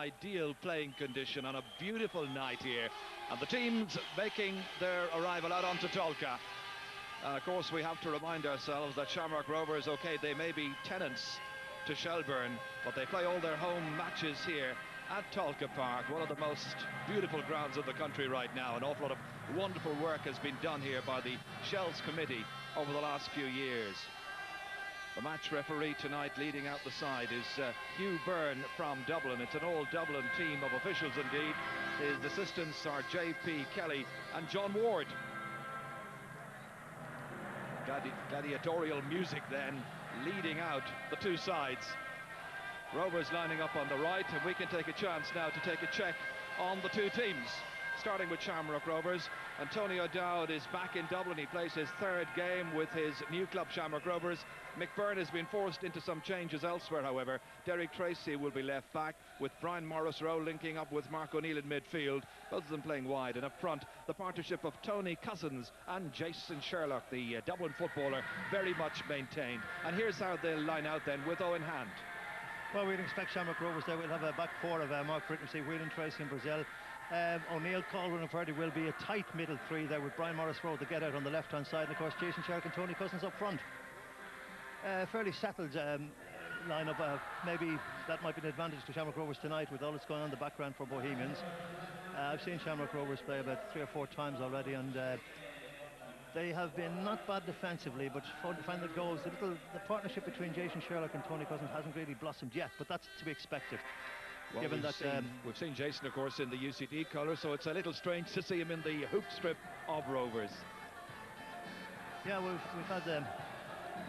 Ideal playing condition on a beautiful night here, and the teams making their arrival out onto Tolka. And of course we have to remind ourselves that Shamrock Rovers, okay, they may be tenants to Shelburne, but they play all their home matches here at Tolka Park, one of the most beautiful grounds of the country right now. An awful lot of wonderful work has been done here by the Shells Committee over the last few years. The match referee tonight leading out the side is Hugh Byrne from Dublin. It's an old Dublin team of officials indeed. His assistants are J.P. Kelly and John Ward. Gladiatorial music then leading out the two sides. Rovers lining up on the right, and we can take a chance now to take a check on the two teams. Starting with Shamrock Rovers, Antonio Dowd is back in Dublin. He plays his third game with his new club Shamrock Rovers. Mick Byrne has been forced into some changes elsewhere, however. Derek Tracy will be left back, with Brian Morris-Rowe linking up with Mark O'Neill in midfield, both of them playing wide. And up front, the partnership of Tony Cousins and Jason Sherlock, the Dublin footballer, very much maintained. And here's how they'll line out then with Owen Hand. Well, we'd expect Shamrock Rovers there. We'll have a back four of Mark Brickensey, Whelan, Tracy and Brazil. O'Neill, Colwyn and Ferdy will be a tight middle three there, with Brian Morris-Rowe the get out on the left hand side, and of course Jason Sherlock and Tony Cousins up front. Fairly settled lineup. Maybe that might be an advantage to Shamrock Rovers tonight with all that's going on in the background for Bohemians. I've seen Shamrock Rovers play about 3 or 4 times already, and they have been not bad defensively, but find the goals. The partnership between Jason Sherlock and Tony Cousins hasn't really blossomed yet, but that's to be expected. Well, given we've seen Jason, of course, in the UCD colour, so it's a little strange to see him in the hoop strip of Rovers. Yeah, we've had a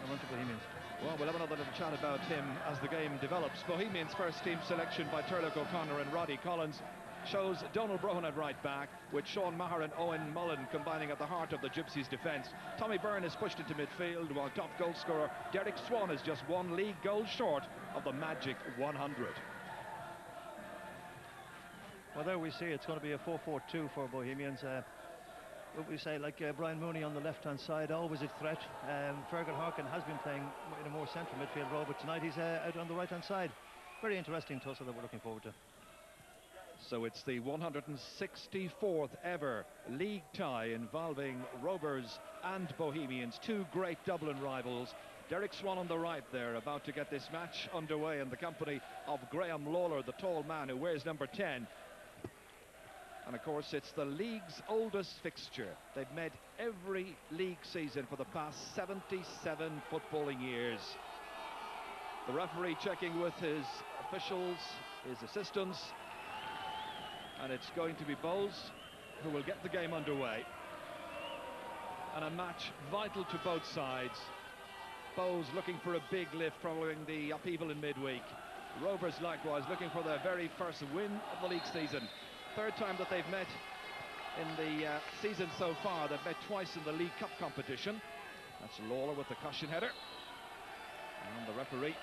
run to Bohemians. Well, we'll have another little chat about him as the game develops. Bohemians' first team selection by Turlock O'Connor and Roddy Collins shows Donald Brohan at right back, with Sean Maher and Owen Mullen combining at the heart of the Gypsies' defence. Tommy Byrne is pushed into midfield, while top goal scorer Derek Swan is just one league goal short of the magic 100. Well, there we see it's going to be a 4-4-2 for Bohemians. What we say, like Brian Mooney on the left-hand side, always a threat. Fergal Harkin has been playing in a more central midfield role, but tonight he's out on the right-hand side. Very interesting tussle that we're looking forward to. So it's the 164th ever league tie involving Rovers and Bohemians, two great Dublin rivals. Derek Swan on the right there, about to get this match underway in the company of Graham Lawler, the tall man who wears number 10. And of course it's the league's oldest fixture. They've met every league season for the past 77 footballing years. The referee checking with his officials, his assistants, and it's going to be Bohs who will get the game underway. And a match vital to both sides. Bohs looking for a big lift following the upheaval in midweek. Rovers likewise looking for their very first win of the league season. Third time that they've met in the season so far. They've met twice in the League Cup competition. That's Lawler with the cushion header. And the referee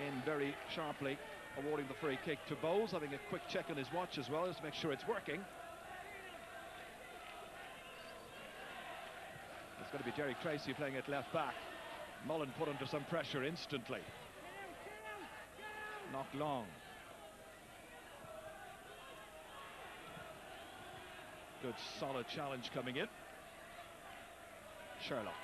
in very sharply, awarding the free kick to Bohs, having a quick check on his watch as well, just to make sure it's working. It's going to be Derek Tracy playing at left back. Mullen put under some pressure instantly. Not long. Good solid challenge coming in. Sherlock.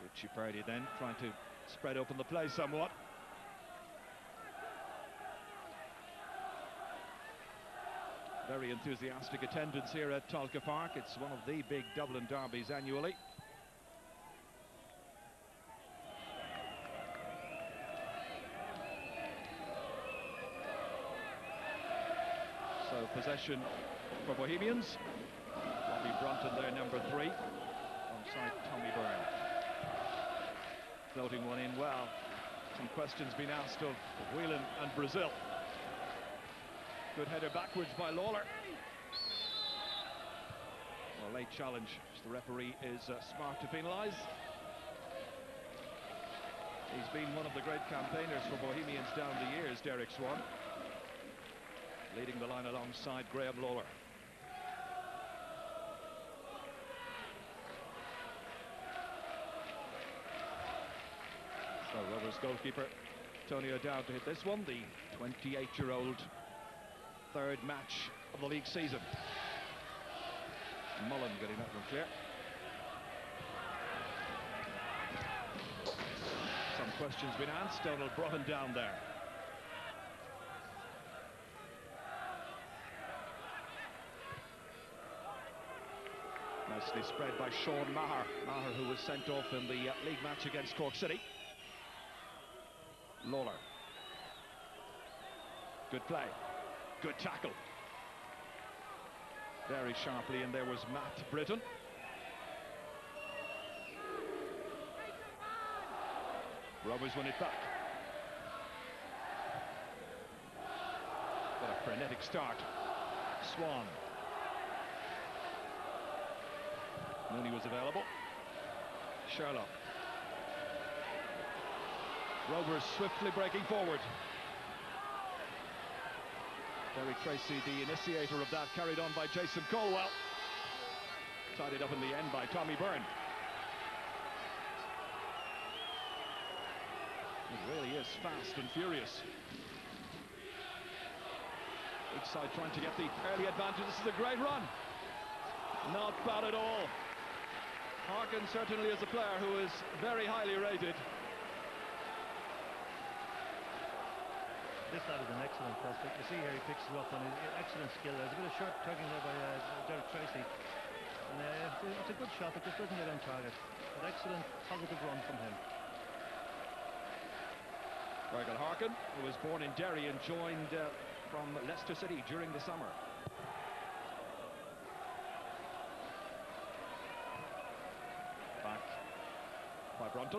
Richie Purdy then trying to spread open the play somewhat. Very enthusiastic attendance here at Tolka Park. It's one of the big Dublin derbies annually. So possession for Bohemians. Bobby Brunton there, number 3. Onside Tommy Byrne. Floating one in well. Some questions being asked of Whelan and Brazil. Good header backwards by Lawler. Well, late challenge. The referee is smart to penalise. He's been one of the great campaigners for Bohemians down the years, Derek Swan. Leading the line alongside Graham Lawler. Rovers goalkeeper Tony O'Dowd to hit this one, the 28-year-old third match of the league season. Mullen getting that one clear. Some questions been asked. Donald Brughan down there. Nicely spread by Sean Maher. Maher, who was sent off in the league match against Cork City. Lawler. Good play. Good tackle. Very sharply, and there was Matt Britton. Rovers win it back. What a frenetic start. Swan. Mooney was available. Sherlock. Rovers swiftly breaking forward. Derek Tracy, the initiator of that, carried on by Jason Colwell. Tied it up in the end by Tommy Byrne. It really is fast and furious. Each side trying to get the early advantage. This is a great run. Not bad at all. Harkin certainly is a player who is very highly rated. This lad is an excellent prospect. You see here he picks it up on his excellent skill. There's a bit of short tugging there by Derek Tracy. And it's a good shot, but just doesn't get on target. An excellent positive run from him. Fergal Harkin, who was born in Derry and joined from Leicester City during the summer. Back by Brunton.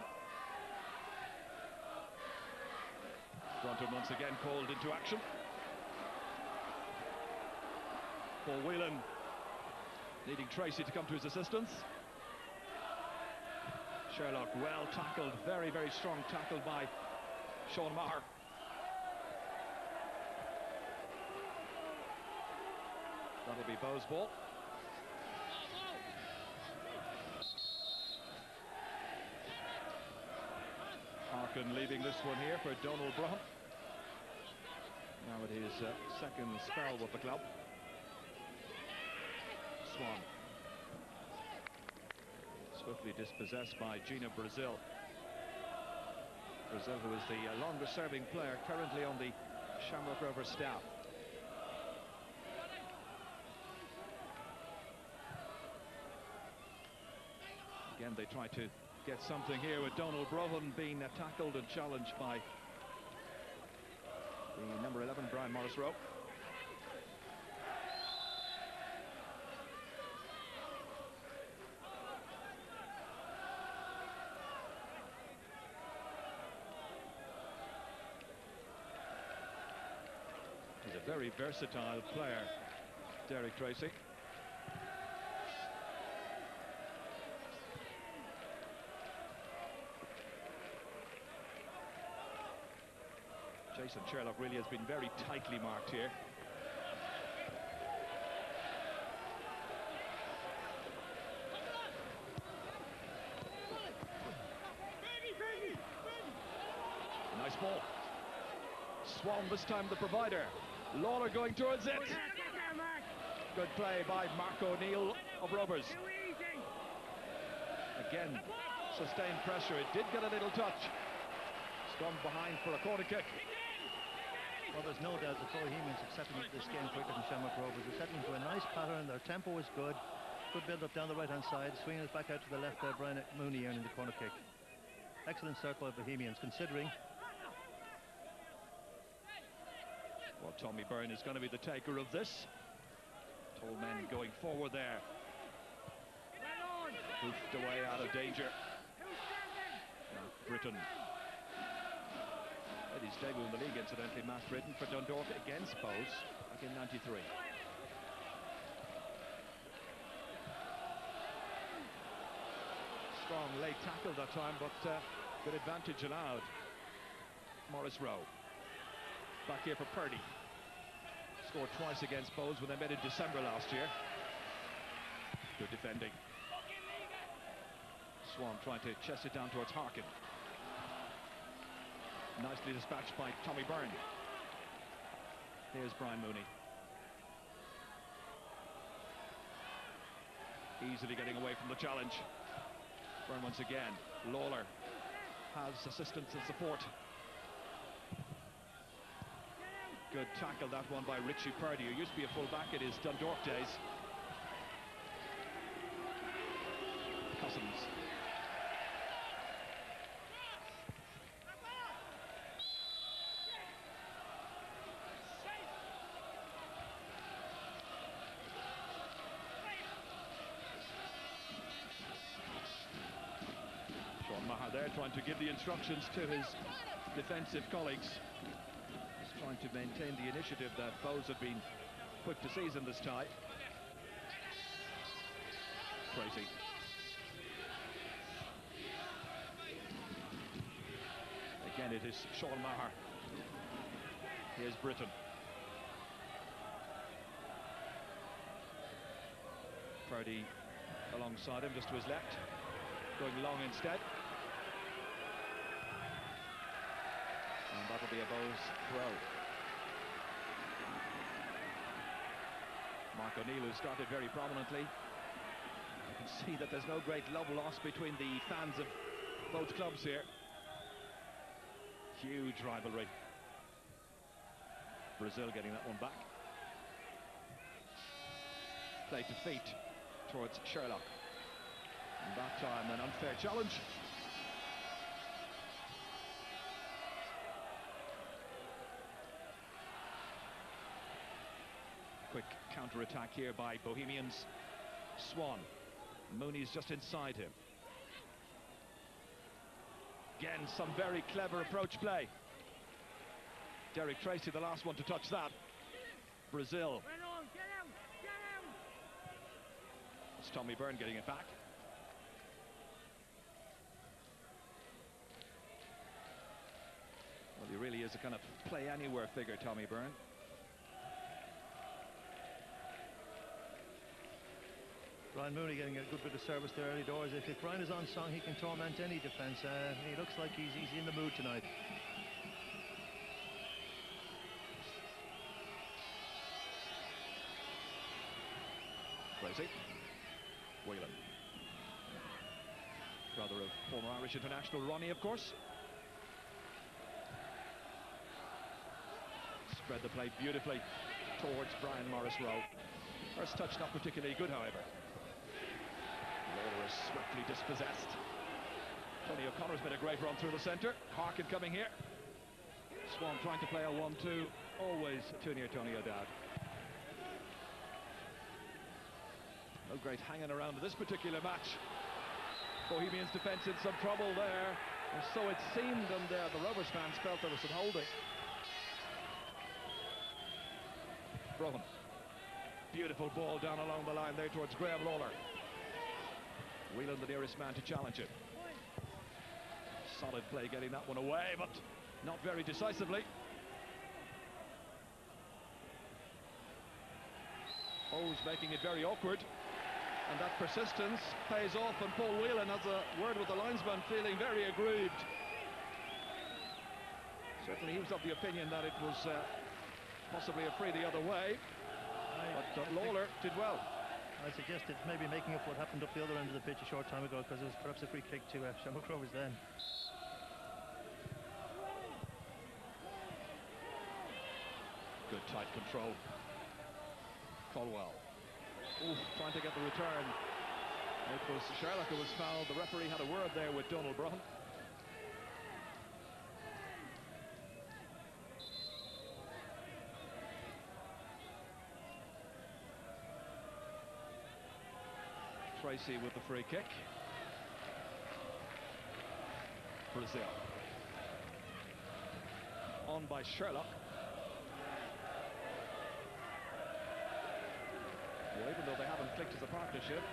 Brunton once again called into action. Paul Whelan needing Tracy to come to his assistance. Sherlock well tackled, very, very strong tackle by Sean Maher. That'll be Bohs' ball. Harkin leaving this one here for Donald Brughan. Now at his second spell with the club. Swan. Swiftly dispossessed by Gina Brazil. Brazil, who is the longest serving player currently on the Shamrock Rovers staff. Again, they try to get something here with Donald Brughan being tackled and challenged by the number 11, Brian Morris-Rowe. He's a very versatile player, Derek Tracy. Jason Sherlock really has been very tightly marked here. Nice ball. Swan this time the provider. Lawler going towards it. Good play by Mark O'Neill of Rovers. Again, sustained pressure. It did get a little touch. It's gone behind for a corner kick. Well, there's no doubt the Bohemians have settled into this game quicker than Shamrock Rovers. They're settling into a nice pattern. Their tempo is good. Good build-up down the right-hand side. Swinging it back out to the left there. Brian Mooney earning the corner kick. Excellent start by Bohemians, considering. Well, Tommy Byrne is going to be the taker of this. Tall men going forward there. Hoofed away out of danger. Now Britton. His debut in the league, incidentally, Matt Britton for Dundalk against Bohs back in '93. Strong late tackle that time, but good advantage allowed. Morris-Rowe. Back here for Purdy. Scored twice against Bohs when they met in December last year. Good defending. Swan trying to chest it down towards Harkin. Nicely dispatched by Tommy Byrne. Here's Brian Mooney. Easily getting away from the challenge. Byrne once again. Lawler has assistance and support. Good tackle, that one by Richie Purdy, who used to be a full-back in his Dundalk days. Cousins. Sean Maher there trying to give the instructions to his defensive colleagues. He's trying to maintain the initiative that Bohs have been quick to seize in this tie. Tracy. Again, it is Sean Maher. Here's Britton. Purdy alongside him, just to his left. Going long instead. And that'll be a Bohs throw. Mark O'Neill, who started very prominently. You can see that there's no great love lost between the fans of both clubs here. Huge rivalry. Brazil getting that one back. Play to feet towards Sherlock. And that time an unfair challenge. Quick counter-attack here by Bohemians. Swan. Mooney's just inside him. Again, some very clever approach play. Derek Tracy, the last one to touch that. Brazil. It's Tommy Byrne getting it back. Well, he really is a kind of play-anywhere figure, Tommy Byrne. Brian Mooney getting a good bit of service there early doors. If Brian is on song, he can torment any defence. He looks like he's in the mood tonight. Tracy. Whelan. Brother of former Irish international Ronnie, of course. Spread the play beautifully towards Brian Morris-Rowe. First touch not particularly good, however. Lawler is swiftly dispossessed. Tony O'Connor's made a great run through the centre. Harkin coming here. Swan trying to play a 1-2. Always too near Tony O'Dowd. No great hanging around in this particular match. Bohemians defence in some trouble there. And so it seemed, and the Rovers fans felt there was some holding. Brohan. Beautiful ball down along the line there towards Graham Lawler. Whelan the nearest man to challenge it. Solid play getting that one away, but not very decisively. Bohs making it very awkward. And that persistence pays off, and Paul Whelan has a word with the linesman, feeling very aggrieved. Certainly he was of the opinion that it was possibly a free the other way. But Lawler did well. I suggested maybe making up what happened up the other end of the pitch a short time ago, because it was perhaps a free kick to Shamrock Rovers then. Good tight control. Colwell. Ooh, trying to get the return. It was Sherlock who was fouled. The referee had a word there with Donald Brohan. Tracy with the free kick. Brazil. On by Sherlock. Well, even though they haven't clicked as a partnership,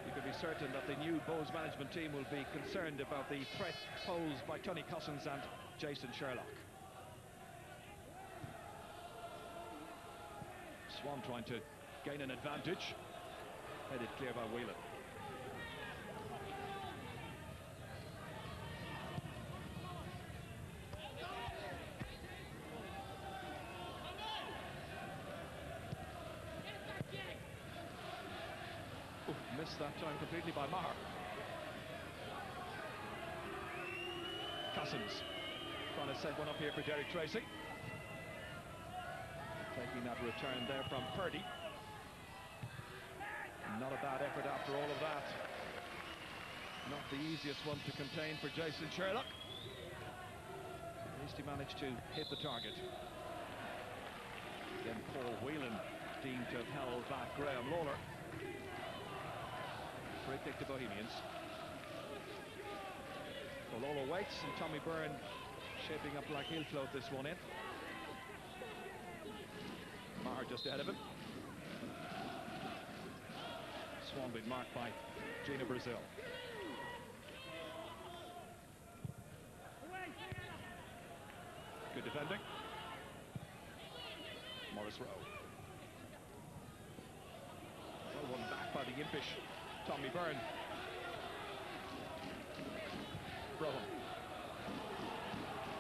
you can be certain that the new Bohs management team will be concerned about the threat posed by Tony Cousins and Jason Sherlock. Swan trying to gain an advantage. Headed clear by Whelan. missed that time completely by Maher. Cousins trying to set one up here for Derek Tracy. Taking that return there from Purdy. Not a bad effort after all of that. Not the easiest one to contain for Jason Sherlock. At least he managed to hit the target. Then Paul Whelan deemed to have held back Graham Lawler. Free kick to Bohemians. So Lawler waits, and Tommy Byrne shaping up like he'll float this one in. Maher just ahead of him. Swan being marked by Gina Brazil. Good defending. Morris Rowe. Well, one back by the impish Tommy Byrne. Brohan.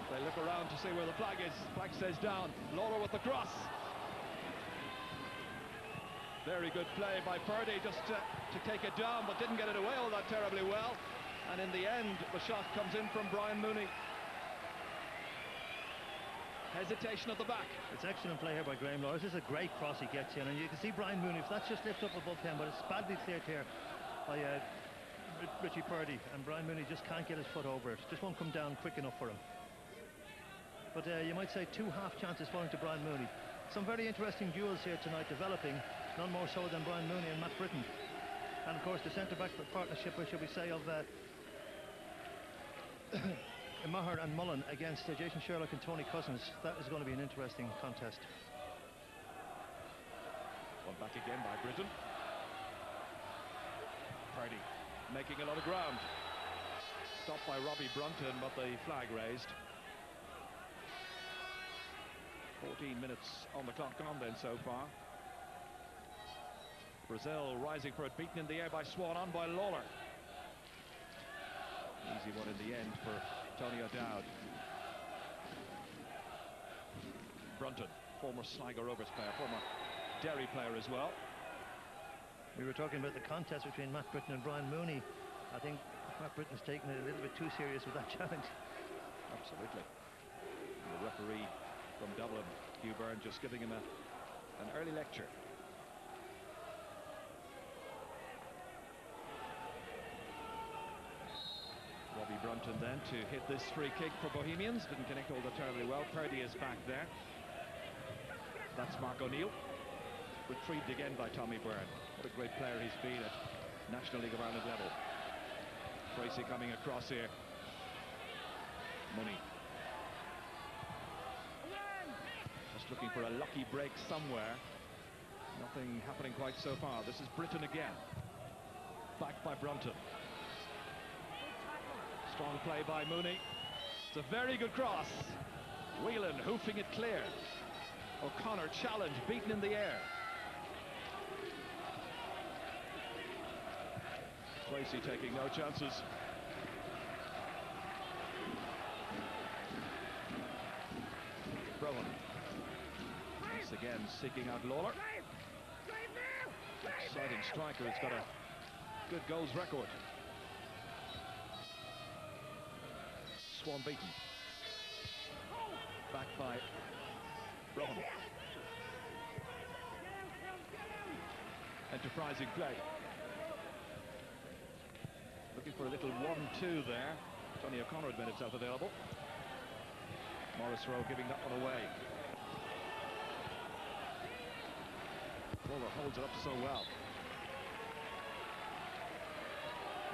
They look around to see where the flag is. Flag stays down. Lawler with the cross. Very good play by Purdy just to take it down, but didn't get it away all that terribly well. And in the end, the shot comes in from Brian Mooney. Hesitation at the back. It's excellent play here by Graham Lawler. This is a great cross he gets in, and you can see Brian Mooney, if that's just lifted up above him, but it's badly cleared here by Richie Purdy, and Brian Mooney just can't get his foot over it. Just won't come down quick enough for him. But you might say two half chances falling to Brian Mooney. Some very interesting duels here tonight developing, none more so than Brian Mooney and Matt Britton. And of course the centre-back partnership, or should we say, of Maher and Mullen against Jason Sherlock and Tony Cousins. That is going to be an interesting contest. One back again by Britton. Purdy making a lot of ground. Stopped by Robbie Brunton, but the flag raised. 14 minutes on the clock gone then so far. Brazil rising for it, beaten in the air by Swan, on by Lawler. Easy one in the end for Tony O'Dowd. Brunton, former Sligo Rovers player, former Derry player as well. We were talking about the contest between Matt Britton and Brian Mooney. I think Matt Britton's taken it a little bit too serious with that challenge. Absolutely. And the referee from Dublin, Hugh Byrne, just giving him an early lecture. Robbie Brunton then to hit this free kick for Bohemians. Didn't connect all that terribly well. Purdy is back there. That's Mark O'Neill. Retrieved again by Tommy Byrne. What a great player he's been at National League of Ireland level. Tracy coming across here. Money. Just looking for a lucky break somewhere. Nothing happening quite so far. This is Britton again. Back by Brunton. Strong play by Mooney. It's a very good cross. Whelan hoofing it clear. O'Connor challenged, beaten in the air. Tracy taking no chances. Brohan. Once again seeking out Lawler. Exciting striker. He's got a good goals record. Swan beaten. Back by Brohan. Enterprising play. Looking for a little 1-2 there. Tony O'Connor had made himself available. Morris Rowe giving that one away. Lawler holds it up so well.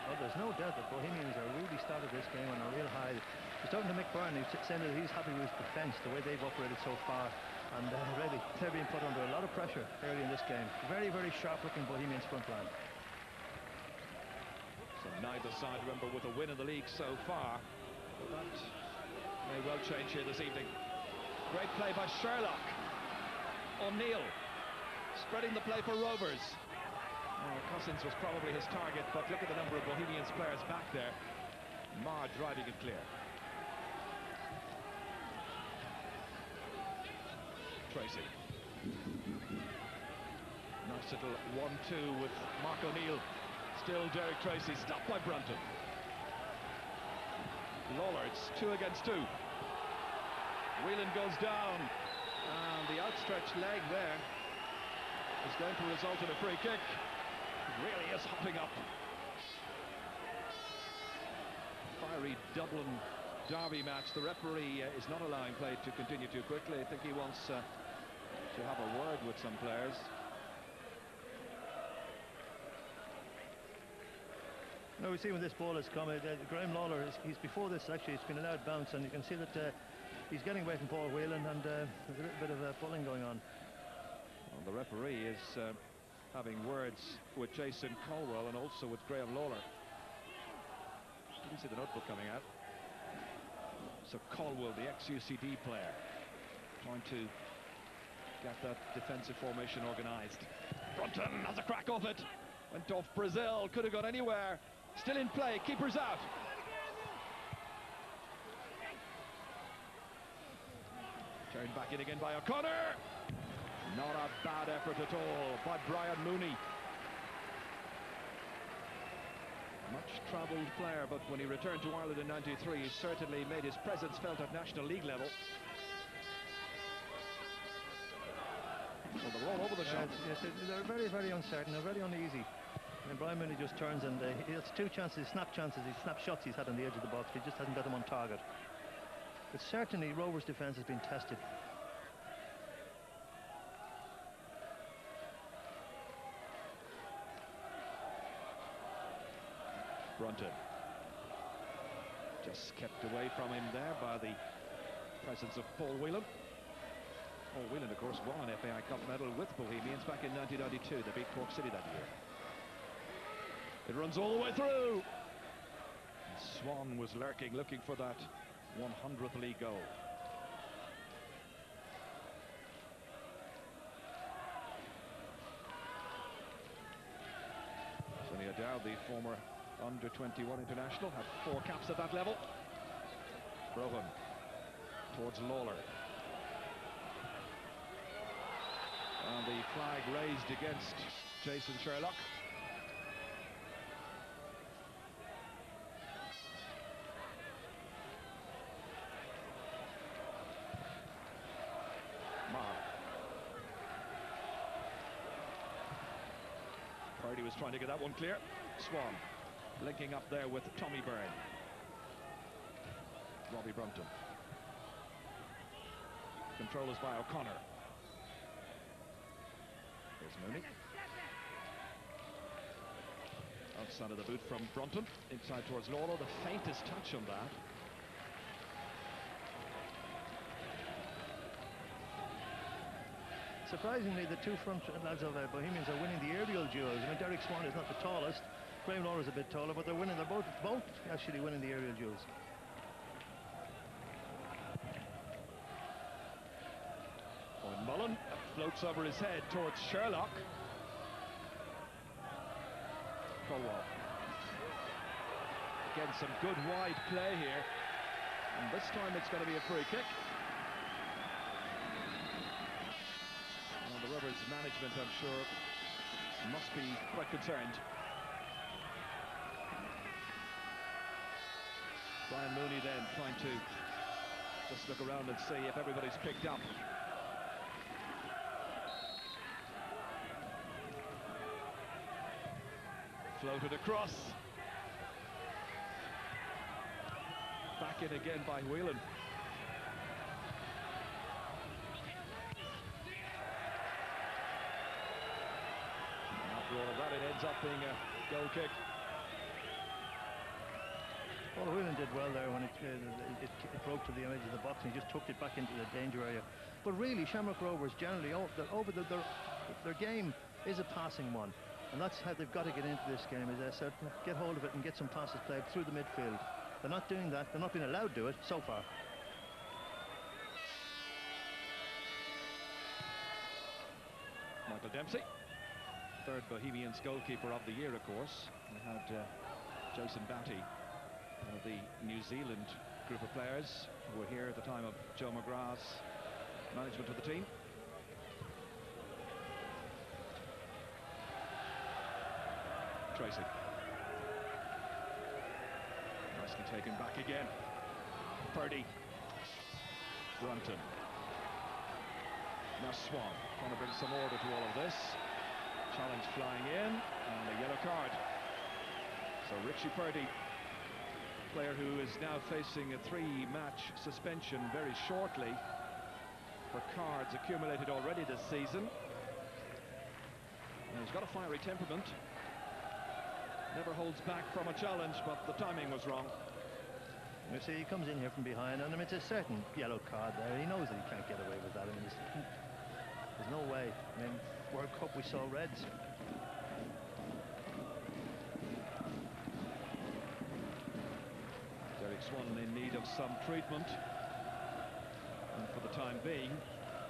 Well, there's no doubt that Bohemians are really started this game on a real high. I was talking to Mick Byrne, who said that he's happy with his defence, the way they've operated so far. And really, they're being put under a lot of pressure early in this game. Very, very sharp-looking Bohemians front line. So neither side, remember, with a win in the league so far. But that may well change here this evening. Great play by Sherlock. O'Neill spreading the play for Rovers. Cousins was probably his target, but look at the number of Bohemians players back there. Marr driving it clear. Tracy. Nice little 1-2 with Mark O'Neill Still Derek Tracy, stopped by Brunton. Lawler, it's 2 against 2. Whelan goes down, and the outstretched leg there is going to result in a free kick. It really is hopping up. Fiery Dublin derby match. The referee is not allowing play to continue too quickly. I think he wants to have a word with some players. No, we see when this ball has come, Graham Lawler, he's before this actually, it's been allowed bounce, and you can see that he's getting away from Paul Whelan, and there's a little bit of pulling going on. Well, the referee is having words with Jason Colwell and also with Graham Lawler. Didn't see the notebook coming out. So Colwell, the ex-UCD player, trying to get that defensive formation organised. Brunton has a crack off it. Went off Brazil, could have gone anywhere. Still in play, keeper's out. Turned back in again by O'Connor. Not a bad effort at all by Brian Mooney. Much travelled player, but when he returned to Ireland in '93, he certainly made his presence felt at National League level. Well, they're all over the shop. Yes, they're very, very uncertain. They're very uneasy. And Brian Mooney just turns, and he has 2 chances, snap shots he's had on the edge of the box. He just hasn't got them on target. But certainly Rovers' defence has been tested. Brunton just kept away from him there by the presence of Paul Whelan. Paul Whelan, of course, won an FAI Cup medal with Bohemians back in 1992. They beat Cork City that year. It runs all the way through. Swan was lurking, looking for that 100th league goal. Sonny O'Dowd, the former under-21 international, had 4 caps at that level. Brogan towards Lawler. And the flag raised against Jason Sherlock. Purdy was trying to get that one clear. Swan linking up there with Tommy Byrne. Robbie Brunton. Control is by O'Connor. Here's Mooney. Outside of the boot from Brunton. Inside towards Lawler. The faintest touch on that. Surprisingly, the 2 front lads of Bohemians are winning the aerial duels. I mean, Derek Swan is not the tallest. Graham Lawler is a bit taller, but they're winning. They're both actually winning the aerial duels. Owen Mullen floats over his head towards Sherlock. Colwell. Again, some good wide play here. And this time it's going to be a free kick. Well, the Rovers management, I'm sure, must be quite concerned. Brian Mooney then trying to just look around and see if everybody's picked up. Floated across. Back in again by Whelan. After all of that, it ends up being a goal kick. Well, Whelan did well there when it broke to the edge of the box, and he just took it back into the danger area. But really, Shamrock Rovers generally, their game is a passing one. And that's how they've got to get into this game, is they get hold of it and get some passes played through the midfield. They're not doing that. They're not being allowed to do it so far. Michael Dempsey, 3rd Bohemians goalkeeper of the year, of course. We had Jason Batty, one of the New Zealand group of players who were here at the time of Joe McGrath's management of the team. Tracy. Nicely taken back again. Purdy. Brunton. Now Swan trying to bring some order to all of this. Challenge flying in, and a yellow card. So Richie Purdy, player who is now facing a 3-match suspension very shortly for cards accumulated already this season. And he's got a fiery temperament. Never holds back from a challenge, but the timing was wrong. You see, he comes in here from behind, and I mean, it's a certain yellow card there. He knows that he can't get away with that. I mean, there's no way. I mean, World Cup, we saw reds. Derek Swan in need of some treatment. And for the time being,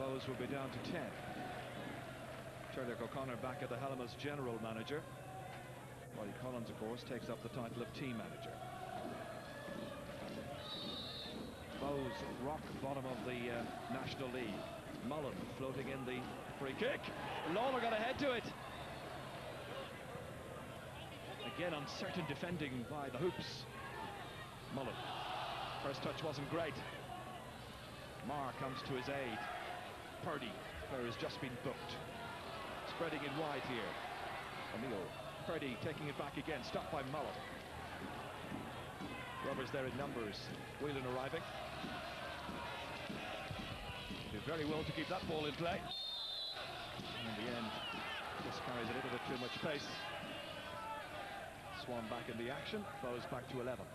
Bohs will be down to 10. Turlock O'Connor back at the helm as general manager. Roddy Collins, of course, takes up the title of team manager. Bohs rock bottom of the National League. Mullen floating in the free kick. Lawler got ahead to it. Again, uncertain defending by the hoops. Mullen. First touch wasn't great. Marr comes to his aid. Purdy, where has just been booked. Spreading it wide here. O'Neill. Purdy taking it back again, stopped by Mullen. Rovers there in numbers. Whelan arriving. Did very well to keep that ball in play. In the end, just carries a little bit too much pace. Swan back in the action. Bohs back to 11.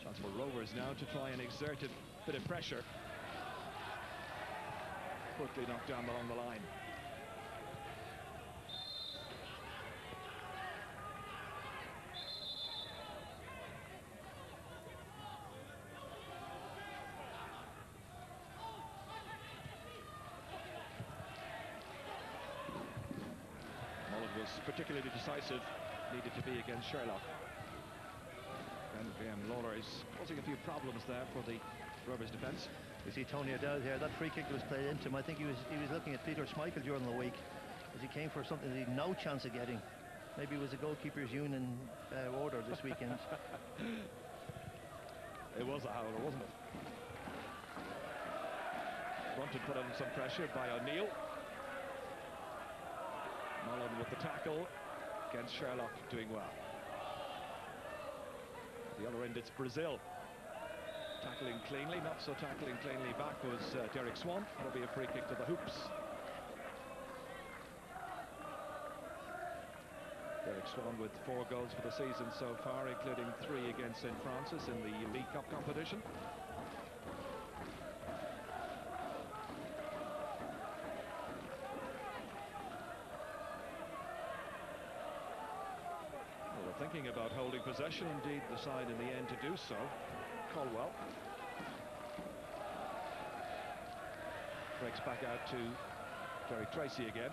Chance for Rovers now to try and exert a bit of pressure. Quickly knocked down along the line. Mullen was particularly decisive, needed to be against Sherlock. And Lawler is causing a few problems there for the Rovers defence. You see Tony Adele here. That free kick that was played into him, I think he was looking at Peter Schmeichel during the week, as he came for something that he had no chance of getting. Maybe it was a goalkeepers union order this weekend. It was a howler, wasn't it? Brunton put on some pressure by O'Neill. Mullen with the tackle against Sherlock, doing well. At the other end, it's Brazil. Tackling cleanly, not so tackling cleanly back was Derek Swan. That'll be a free kick to the hoops. Derek Swan with 4 goals for the season so far, including 3 against St. Francis in the League Cup competition. Well, they're thinking about holding possession, indeed decide in the end to do so. Colwell breaks back out to Derek Tracy again.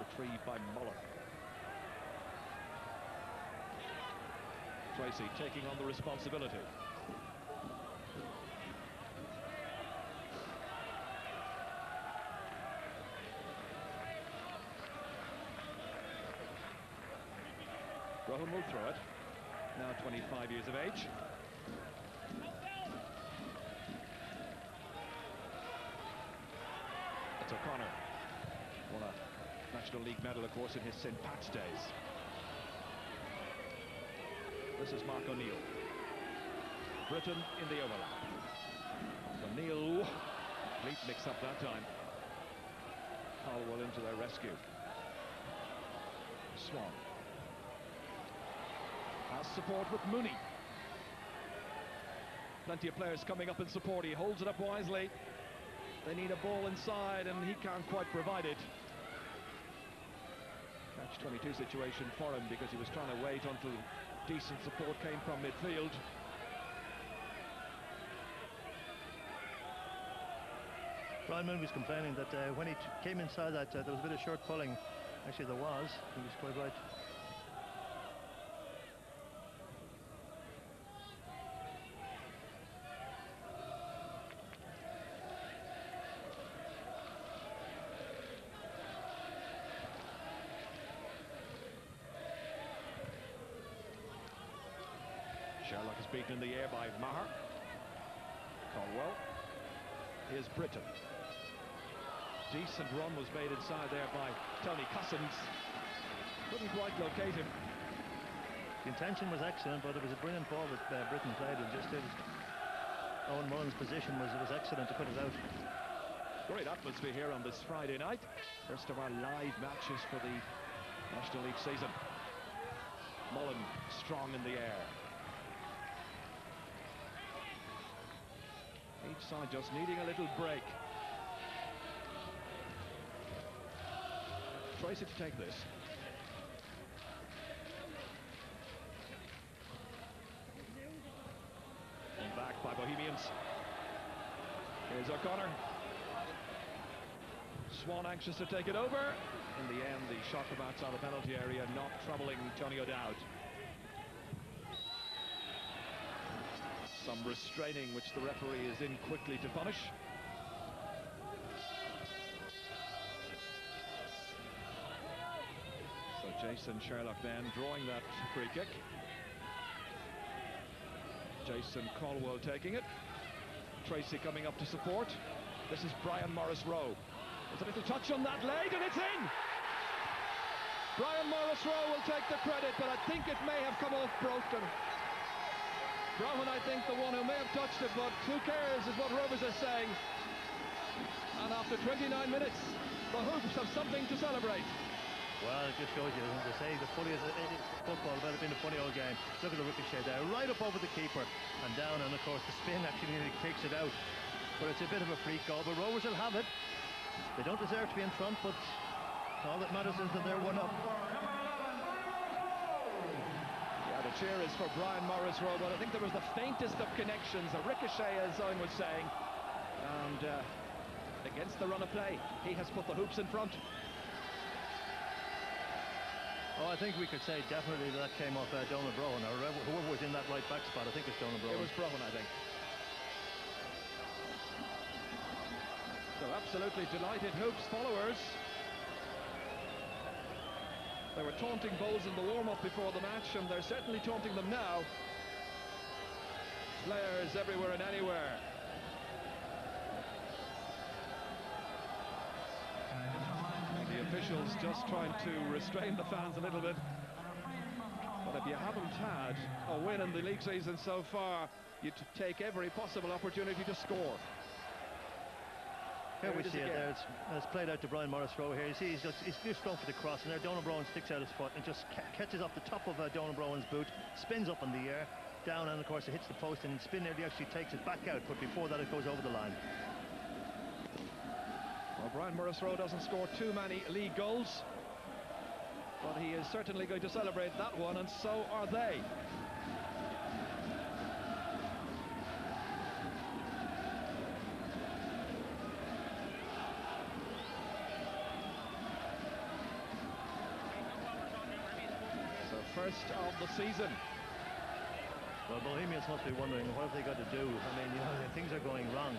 Retrieved by Mullen. Tracy taking on the responsibility. Rohan will throw it. Now 25 years of age. It's O'Connor. Won a National League medal, of course, in his St. Pat's days. This is Mark O'Neill. Britain in the overlap. O'Neill, complete mix-up that time. Colwell into their rescue. Swan. Has support with Mooney. Plenty of players coming up in support. He holds it up wisely. They need a ball inside, and he can't quite provide it. Catch-22 situation for him, because he was trying to wait until decent support came from midfield. Brian Moon was complaining that when he came inside that there was a bit of short pulling. Actually, there was. He was quite right. beaten in the air by Maher. Caldwell. Here's Britton. Decent run was made inside there by Tony Cousins. Couldn't quite locate him. The intention was excellent, but it was a brilliant ball that Britton played. It just did. Owen Mullen's position was excellent to put it out. Great atmosphere here on this Friday night. First of our live matches for the National League season. Mullen strong in the air. Each side just needing a little break. Tracy to take this. And back by Bohemians. Here's O'Connor. Swan anxious to take it over. In the end, the shot from outside the penalty area not troubling Tony O'Dowd. Some restraining which the referee is in quickly to punish. So Jason Sherlock then drawing that free kick. Jason Caldwell taking it. Tracy coming up to support. This is Brian Morris-Rowe. There's a little touch on that leg and it's in! Brian Morris-Rowe will take the credit, but I think it may have come off Broughton. Brown, I think, the one who may have touched it, but who cares is what Rovers is saying. And after 29 minutes, the Hoops have something to celebrate. Well, it just shows you, as they say, the funniest football has been a funny old game. Look at the ricochet there, right up over the keeper and down, and of course the spin actually kicks it out. But it's a bit of a freak goal, but Rovers will have it. They don't deserve to be in front, but all that matters is that they're 1-up. Yeah, the cheer is for Brian Morris-Rowe, but I think there was the faintest of connections, a ricochet, as Owen was saying, and against the run of play, he has put the Hoops in front. Oh, I think we could say definitely that came off Donald Brohan, or whoever was in that right back spot. I think it's Donald Brohan. It was Brohan, I think. So absolutely delighted Hoops followers. They were taunting Bohs in the warm-up before the match, and they're certainly taunting them now. Flares everywhere and anywhere. The officials just trying to restrain the fans a little bit. But if you haven't had a win in the league season so far, you take every possible opportunity to score. Here we see it there. It's played out to Brian Morris-Rowe here. You see he's just going for the cross, and there Donald Brohan sticks out his foot and just catches off the top of Donald Brohan's boot, spins up in the air, down, and of course it hits the post, and in spin nearly actually takes it back out, but before that it goes over the line. Well, Brian Morris-Rowe doesn't score too many league goals, but he is certainly going to celebrate that one, and so are they. So first of the season. Well, Bohemians must be wondering what have they got to do. I mean, you know, things are going wrong.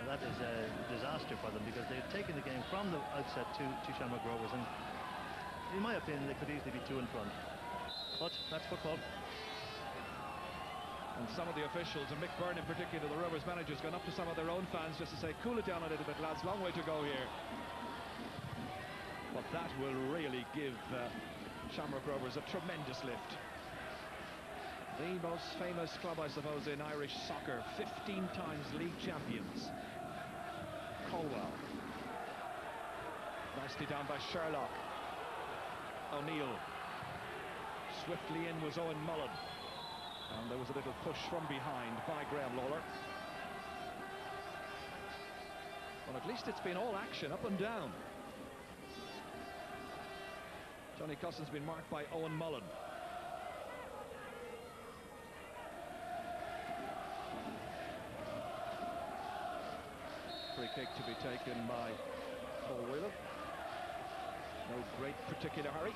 That is a disaster for them, because they've taken the game from the outset to Shamrock Rovers, and in my opinion they could easily be 2 in front. But that's football. And some of the officials, and Mick Byrne in particular, the Rovers manager, has gone up to some of their own fans just to say, cool it down a little bit, lads, long way to go here. But that will really give Shamrock Rovers a tremendous lift. The most famous club, I suppose, in Irish soccer, 15 times league champions. Caldwell. Nicely down by Sherlock. O'Neill. Swiftly in was Owen Mullen. And there was a little push from behind by Graham Lawler. Well, at least it's been all action, up and down. Tony Cousins been marked by Owen Mullen. Free kick to be taken by Paul Wheeler. No great particular hurry.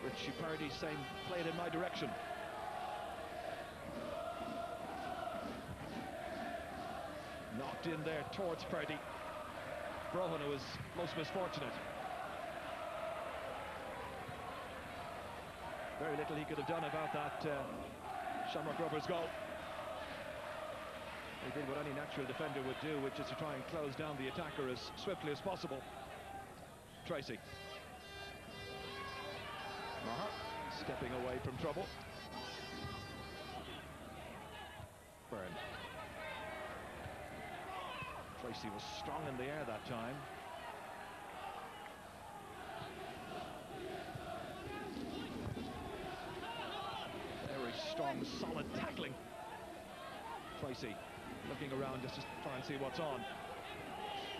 Richie Purdy saying, played in my direction. Knocked in there towards Purdy. Brohan, who was most misfortunate. Very little he could have done about that Shamrock Rovers goal. They did what any natural defender would do, which is to try and close down the attacker as swiftly as possible. Tracy. Maher stepping away from trouble. Byrne. Tracy was strong in the air that time. Very strong, solid tackling. Tracy looking around just to try and see what's on.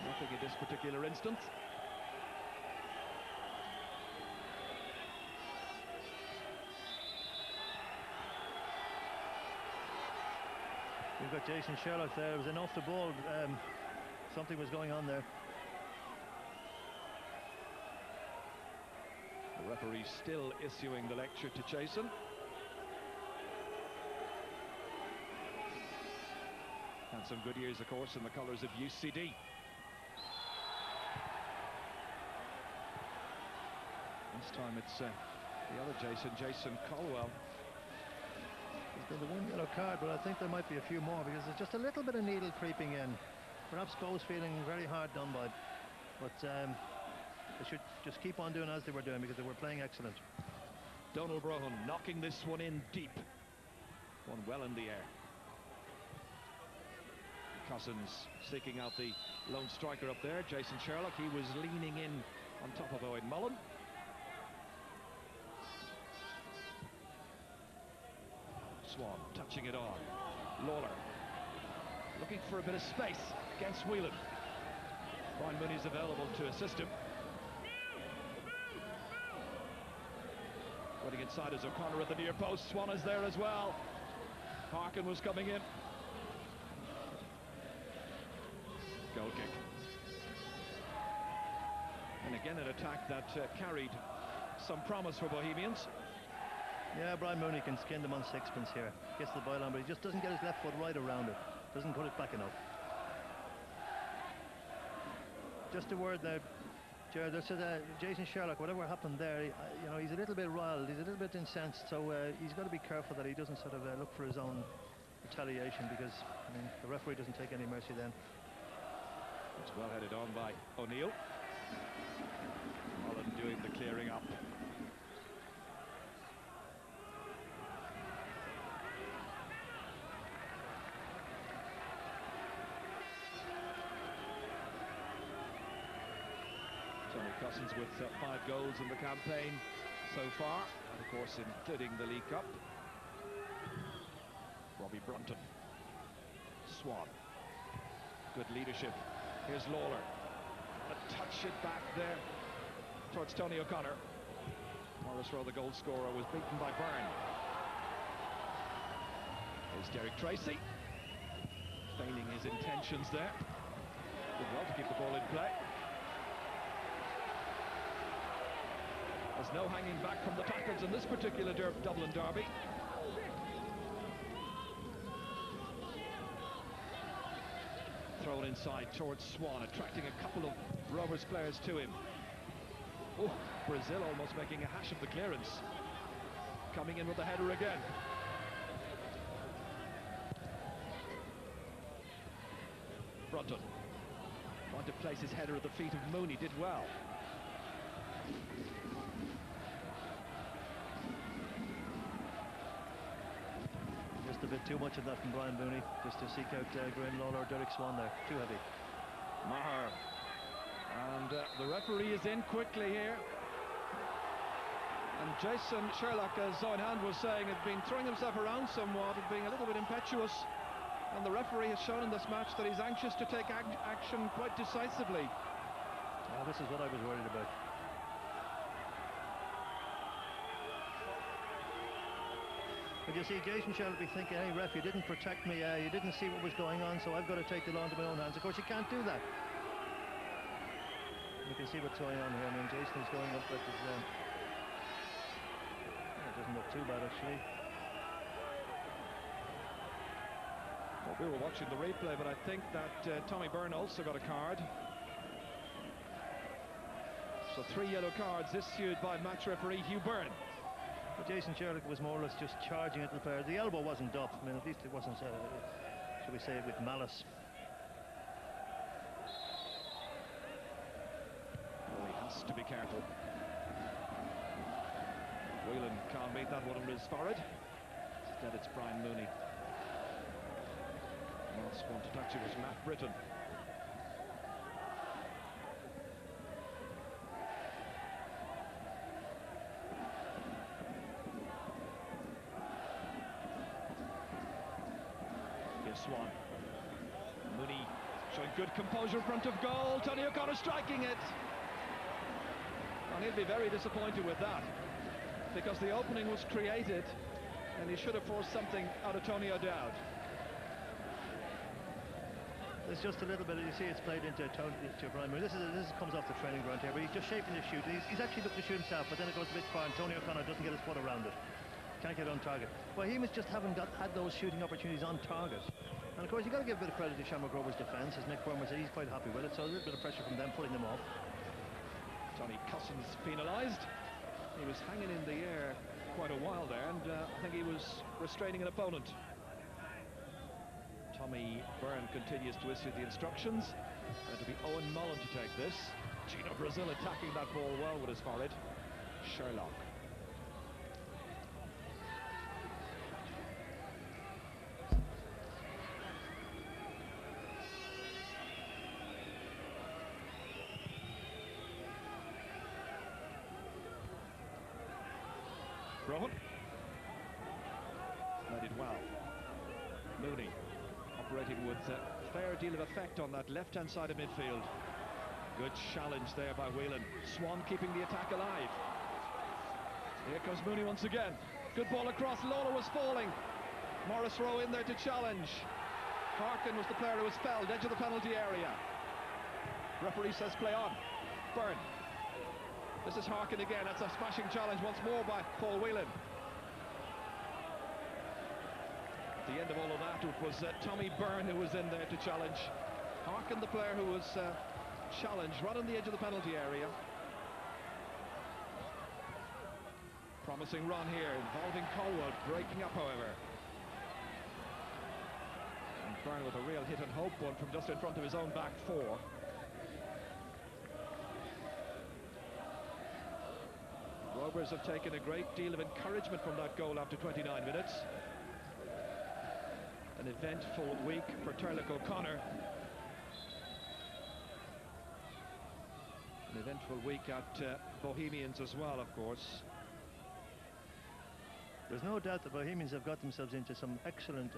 Nothing in this particular instance. We've got Jason Sherlock there. It was an off the ball. Something was going on there. The referee still issuing the lecture to Jason. Had some good years, of course, in the colours of UCD. This time it's the other Jason Colwell. There's been the one yellow card, but I think there might be a few more because there's just a little bit of needle creeping in. Perhaps Bohs feeling very hard done by, but they should just keep on doing as they were doing because they were playing excellent. Donald Brohan knocking this one in deep. One well in the air. Cousins seeking out the lone striker up there, Jason Sherlock. He was leaning in on top of Owen Mullen. Swan touching it on. Lawler looking for a bit of space against Whelan. Brian Mooney's available to assist him. Running inside is O'Connor at the near post. Swan is there as well. Harkin was coming in. Goal kick. And again an attack that carried some promise for Bohemians. Yeah, Brian Mooney can skin them on sixpence here. Gets the byline, but he just doesn't get his left foot right around it. Doesn't put it back enough. Just a word there, Jared. This is Jason Sherlock. Whatever happened there, you know, he's a little bit riled. He's a little bit incensed. So he's got to be careful that he doesn't sort of look for his own retaliation, because I mean, the referee doesn't take any mercy then. It's well headed on by O'Neill. Mullen doing the clearing up. Tony Cousins with 5 goals in the campaign so far, and of course including the League Cup. Robbie Brunton. Swan. Good leadership. Here's Lawler. A touch it back there towards Tony O'Connor. Morris Rowe, the goal scorer, was beaten by Byrne. Here's Derek Tracy. Feigning his intentions there. Did well to keep the ball in play. There's no hanging back from the tackles in this particular Dublin derby. Thrown inside towards Swan, attracting a couple of Rovers players to him. Oh, Brazil almost making a hash of the clearance. Coming in with the header again. Brunton wanted to place his header at the feet of Mooney, did well. Just a bit too much of that from Brian Mooney, just to seek out Graham Lawler or Derek Swan there. Too heavy. Maher. And the referee is in quickly here. And Jason Sherlock, as Owen Hand was saying, had been throwing himself around somewhat and being a little bit impetuous. And the referee has shown in this match that he's anxious to take action quite decisively. Oh, this is what I was worried about. But you see, Jason Sherlock will be thinking, hey ref, you didn't protect me, you didn't see what was going on, so I've got to take the law into my own hands. Of course, you can't do that. You can see what's going on here. I mean, Jason is going up with his... it doesn't look too bad, actually. Well, we were watching the replay, but I think that Tommy Byrne also got a card. So 3 yellow cards issued by match referee Hugh Byrne. But Jason Sherlock was more or less just charging at the player. The elbow wasn't up. I mean, at least it wasn't, shall we say, with malice. Well, he has to be careful. Whelan can't beat that one on his forehead. Instead, it's Brian Mooney. Last one to touch it was Matt Britton. Here's Swan. Mooney showing good composure in front of goal. Tony O'Connor striking it. And he'll be very disappointed with that, because the opening was created and he should have forced something out of Tony O'Dowd. There's just a little bit, you see it's played into Brian Mooney. This comes off the training ground here, but he's just shaping his shoot. He's actually looking to shoot himself, but then it goes a bit far and Tony O'Connor doesn't get his foot around it. Can't get on target. Bohemians just haven't had those shooting opportunities on target. And of course you've got to give a bit of credit to Shamrock Rovers' defence, as Mick Burmer said, he's quite happy with it, so a little bit of pressure from them, pulling them off. Johnny Cousins penalised. He was hanging in the air quite a while there, and I think he was restraining an opponent. Tommy Byrne continues to issue the instructions. It'll be Owen Mullen to take this. Gino Brazil attacking that ball well with his forehead. Sherlock. Rowan. Played it well. Mooney operating with a fair deal of effect on that left-hand side of midfield. Good challenge there by Whelan. Swan keeping the attack alive. Here comes Mooney once again. Good ball across. Lawler was falling. Morris Rowe in there to challenge. Harkin was the player who was fouled, edge of the penalty area. Referee says play on. Byrne. This is Harkin again. That's a smashing challenge once more by Paul Whelan. At the end of all of that, it was Tommy Byrne who was in there to challenge. Harkin, the player who was challenged, right on the edge of the penalty area. Promising run here, involving Colwell, breaking up, however. And Byrne with a real hit and hope one from just in front of his own back four. Rovers have taken a great deal of encouragement from that goal after 29 minutes. An eventful week for Turlough O'Connor. An eventful week at Bohemians as well, of course. There's no doubt the Bohemians have got themselves into some excellent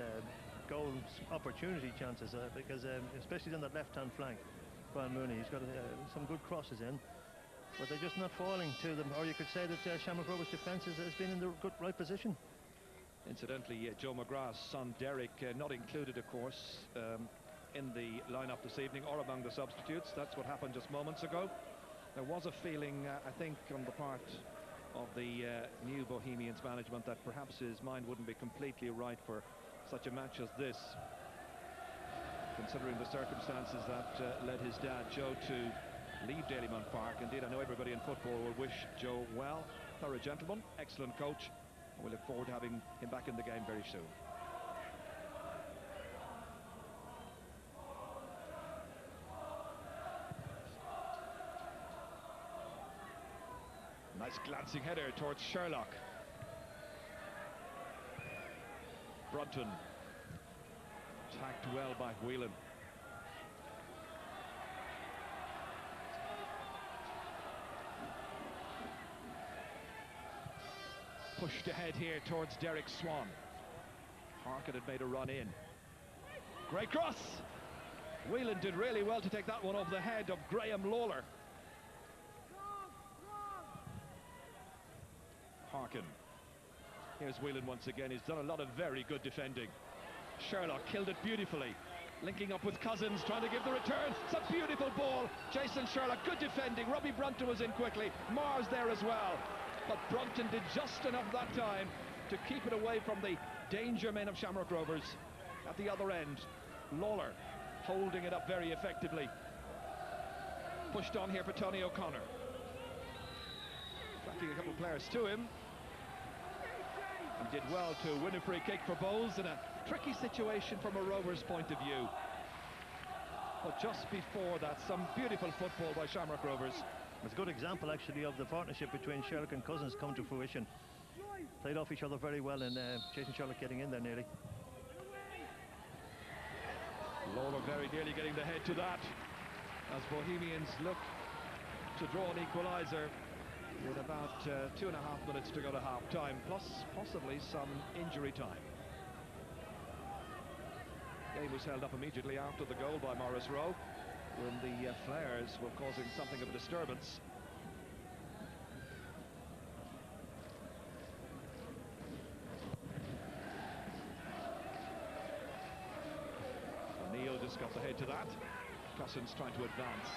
goal opportunity chances, because especially on that left-hand flank, Brian Mooney, he's got some good crosses in. But they're just not falling to them, or you could say that Shamrock Rovers' defence has been in the right position. Incidentally, Joe McGrath's son Derek, not included, of course, in the lineup this evening or among the substitutes. That's what happened just moments ago. There was a feeling, I think, on the part of the new Bohemians management that perhaps his mind wouldn't be completely right for such a match as this, considering the circumstances that led his dad, Joe, to leave Dalymount Park. Indeed, I know everybody in football will wish Joe well. Thorough gentleman, excellent coach, and we look forward to having him back in the game very soon. Nice glancing header towards Sherlock. Brunton attacked well by Whelan. Pushed ahead here towards Derek Swan. Harkin had made a run in. Great cross! Whelan did really well to take that one over the head of Graham Lawler. Harkin. Here's Whelan once again. He's done a lot of very good defending. Sherlock killed it beautifully. Linking up with Cousins, trying to give the return. It's a beautiful ball. Jason Sherlock, good defending. Robbie Brunton was in quickly. Mars there as well. But Brunton did just enough that time to keep it away from the danger men of Shamrock Rovers. At the other end, Lawler holding it up very effectively. Pushed on here for Tony O'Connor. Tracking a couple of players to him. and did well to win a free kick for Bohs in a tricky situation from a Rovers point of view. But just before that, some beautiful football by Shamrock Rovers. It's a good example, actually, of the partnership between Sherlock and Cousins come to fruition. Played off each other very well, and Jason Sherlock getting in there nearly. Lawler very nearly getting the head to that, as Bohemians look to draw an equaliser with about 2.5 minutes to go to half-time, plus possibly some injury time. Game was held up immediately after the goal by Morris Rowe, when the flares were causing something of a disturbance. O'Neill just got the head to that. Cousins trying to advance.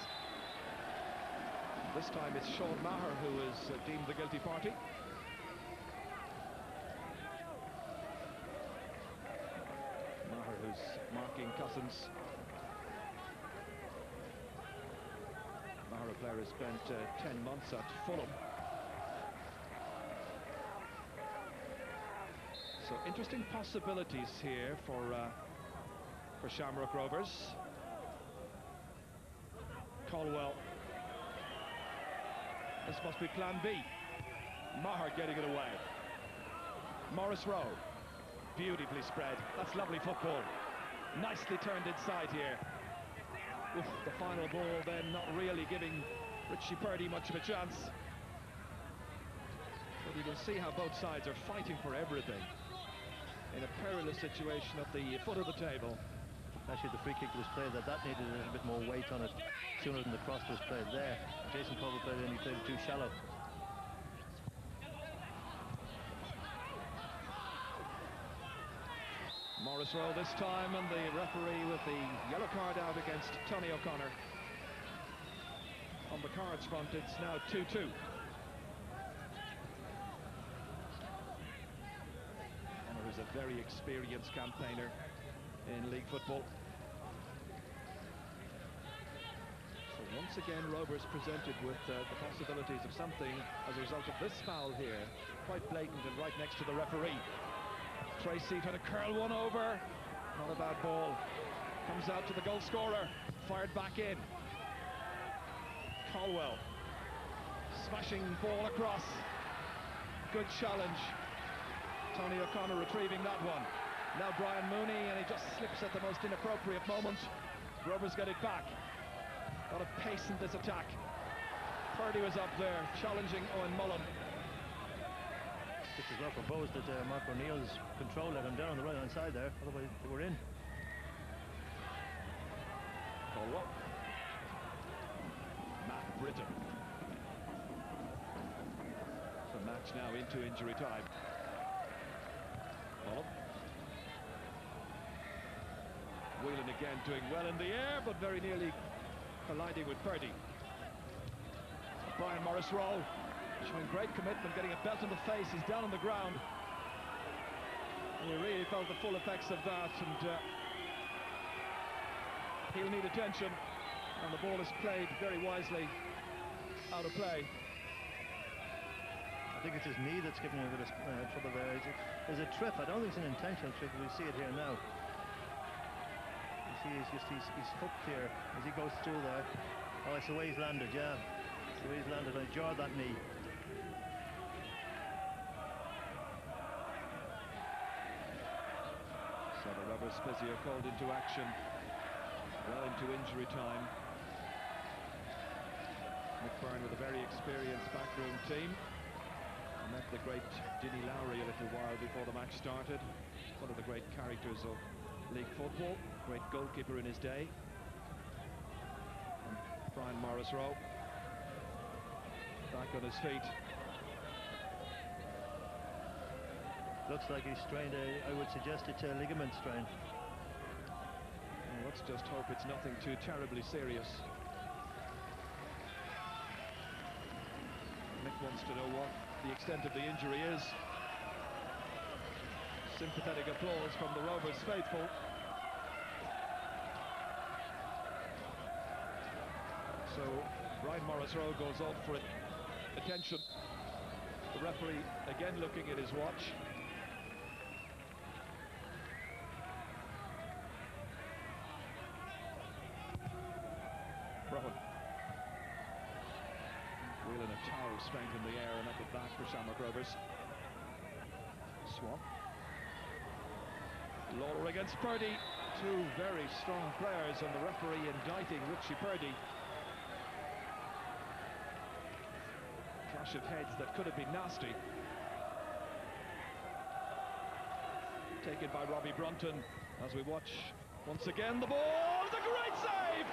This time it's Sean Maher who is deemed the guilty party. Maher who's marking Cousins. Maher, a player who spent 10 months at Fulham. So interesting possibilities here for Shamrock Rovers. Colwell. This must be plan B. Maher getting it away. Morris Rowe. Beautifully spread. That's lovely football. Nicely turned inside here. Oof, the final ball then not really giving Richie Purdy much of a chance. But you can see how both sides are fighting for everything in a perilous situation at the foot of the table. Actually, the free kick was played that needed a little bit more weight on it sooner than the cross was played there. Jason Colwell played it and he played it too shallow. Morris Rowe this time, and the referee with the yellow card out against Tony O'Connor. On the cards front, it's now 2-2. O'Connor is a very experienced campaigner in league football. So once again, Rovers presented with the possibilities of something as a result of this foul here. Quite blatant and right next to the referee. Tracy trying to curl one over. Not a bad ball. Comes out to the goal scorer. Fired back in. Colwell. Smashing ball across. Good challenge. Tony O'Connor retrieving that one. Now Brian Mooney, and he just slips at the most inappropriate moment. Rovers get it back. A lot of pace in this attack. Purdy was up there, challenging Owen Mullen. This is well for Bohs that Mark O'Neill's control let him down on the right-hand side there, otherwise they were in. Colwell. Matt Britton. The match now into injury time. Mullen. Whelan again doing well in the air, but very nearly colliding with Purdy. Brian Morris Rowe showing great commitment, getting a belt in the face. He's down on the ground. And he really felt the full effects of that, and he'll need attention. And the ball is played very wisely out of play. I think it's his knee that's giving him a bit of trouble there. There's a trip. I don't think it's an intentional trip. We see it here now. You see, he's hooked here as he goes through there. Oh, it's the way he's landed, yeah. It's the way he's landed. I jarred that knee. So the Rovers physio called into action, well into injury time. McBurn with a very experienced backroom team. I met the great Dinny Lowry a little while before the match started. One of the great characters of league football, great goalkeeper in his day. And Brian Morris Rowe back on his feet. Looks like he's strained I would suggest it's a ligament strain. Well, let's just hope it's nothing too terribly serious. Nick wants to know what the extent of the injury is. Sympathetic applause from the Rovers faithful. So Brian Morris Rowe goes off for attention. The referee again looking at his watch. towel straight in the air and up and back for Shamrock Rovers. Swan. Lawler against Purdy. Two very strong players, and the referee indicting Richie Purdy. Clash of heads that could have been nasty. Taken by Robbie Brunton as we watch once again the ball. The great save!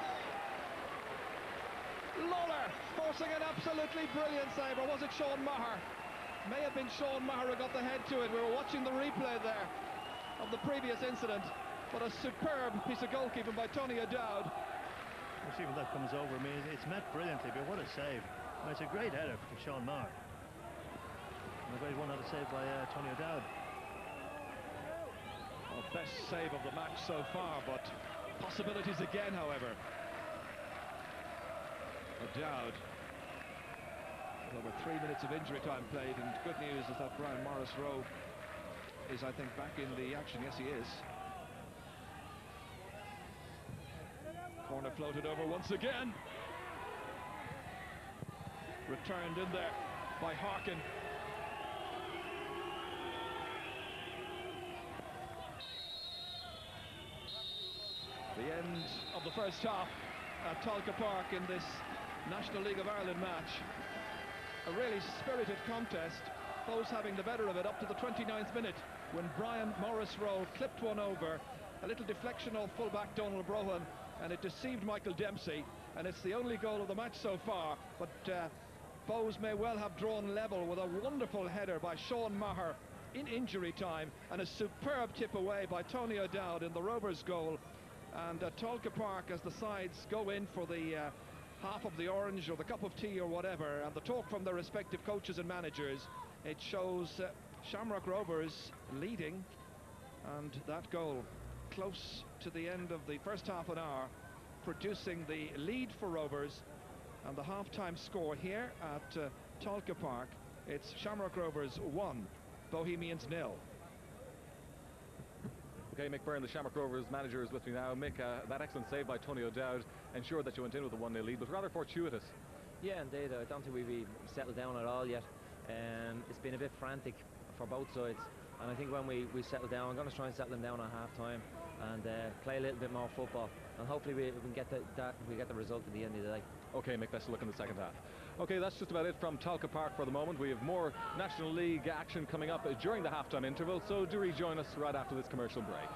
Lawler forcing an absolutely brilliant save, or was it Sean Maher? May have been Sean Maher who got the head to it. We were watching the replay there of the previous incident, but a superb piece of goalkeeping by Tony O'Dowd. We'll see when that comes over. I mean, it's met brilliantly, but what a save. I mean, it's a great header from Sean Maher. And a great one-handed save by Tony O'Dowd. Well, best save of the match so far, but possibilities again, however. O'Dowd. Over 3 minutes of injury time played, and good news is that Brian Morris-Rowe is, I think, back in the action. Yes, he is. Corner floated over once again. Returned in there by Harkin. The end of the first half at Tolka Park in this National League of Ireland match. A really spirited contest, Bohs having the better of it up to the 29th minute when Brian Morris-Rowe clipped one over. A little deflection of fullback Donald Brohan, and it deceived Michael Dempsey, and it's the only goal of the match so far. But Bohs may well have drawn level with a wonderful header by Sean Maher in injury time, and a superb tip away by Tony O'Dowd in the Rovers goal. And at Tolka Park, as the sides go in for the half of the orange or the cup of tea or whatever, and the talk from their respective coaches and managers, it shows Shamrock Rovers leading, and that goal close to the end of the first half an hour, producing the lead for Rovers. And the half-time score here at Tolka Park, it's Shamrock Rovers 1, Bohemians 0. Okay, Mick Byrne, the Shamrock Rovers manager, is with me now. Mick, that excellent save by Tony O'Dowd ensured that you went in with a 1-0 lead, but rather fortuitous. Yeah, indeed. I don't think we've settled down at all yet. It's been a bit frantic for both sides, and I think when we settle down, I'm going to try and settle them down at half-time and play a little bit more football, and hopefully we can get the result at the end of the day. Okay, Mick, best of luck in the second half. Okay, that's just about it from Tolka Park for the moment. We have more National League action coming up during the half-time interval, so do rejoin us right after this commercial break.